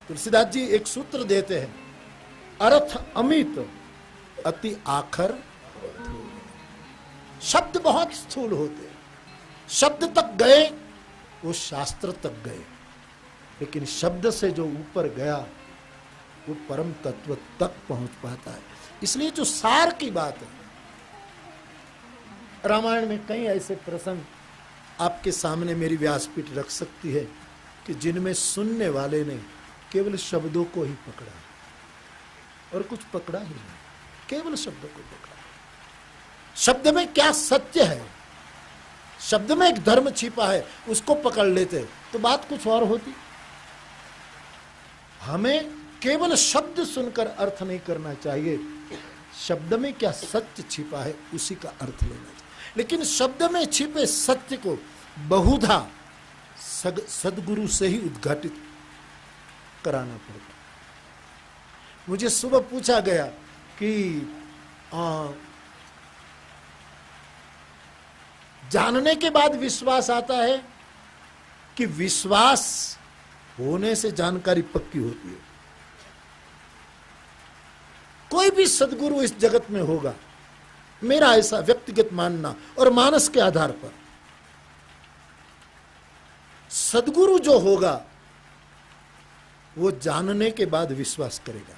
तुलसीदास जी एक सूत्र देते हैं, अर्थ अमित अति आखर। शब्द बहुत स्थूल होते हैं, शब्द तक गए वो शास्त्र तक गए, लेकिन शब्द से जो ऊपर गया वो परम तत्व तक पहुंच पाता है। इसलिए जो सार की बात है, रामायण में कई ऐसे प्रसंग आपके सामने मेरी व्यासपीठ रख सकती है कि जिनमें सुनने वाले ने केवल शब्दों को ही पकड़ा और कुछ पकड़ा ही नहीं, केवल शब्दों को पकड़ा। शब्द में क्या सत्य है, शब्द में एक धर्म छिपा है, उसको पकड़ लेते तो बात कुछ और होती। हमें केवल शब्द सुनकर अर्थ नहीं करना चाहिए, शब्द में क्या सत्य छिपा है उसी का अर्थ लेना चाहिए। लेकिन शब्द में छिपे सत्य को बहुधा सदगुरु से ही उद्घाटित कराना पड़ता। मुझे सुबह पूछा गया कि जानने के बाद विश्वास आता है कि विश्वास होने से जानकारी पक्की होती है। कोई भी सदगुरु इस जगत में होगा, मेरा ऐसा व्यक्तिगत मानना और मानस के आधार पर, सदगुरु जो होगा वो जानने के बाद विश्वास करेगा।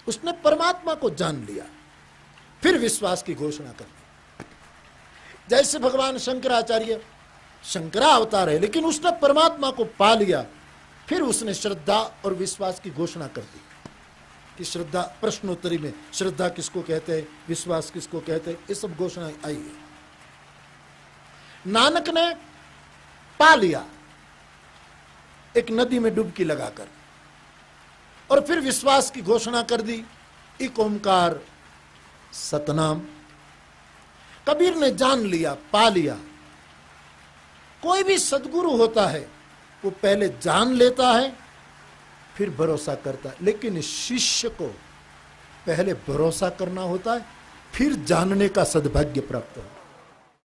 उसने परमात्मा को जान लिया, फिर विश्वास की घोषणा कर दी। जैसे भगवान शंकराचार्य शंकरावतार है, लेकिन उसने परमात्मा को पा लिया, फिर उसने श्रद्धा और विश्वास की घोषणा कर दी कि श्रद्धा, प्रश्नोत्तरी में श्रद्धा किसको कहते हैं, विश्वास किसको कहते हैं, ये सब घोषणा आई है। नानक ने पा लिया एक नदी में डुबकी लगाकर, और फिर विश्वास की घोषणा कर दी, एक ओंकार सतनाम। कबीर ने जान लिया, पा लिया। कोई भी सदगुरु होता है वो पहले जान लेता है फिर भरोसा करता है, लेकिन शिष्य को पहले भरोसा करना होता है फिर जानने का सद्भाग्य प्राप्त होता है।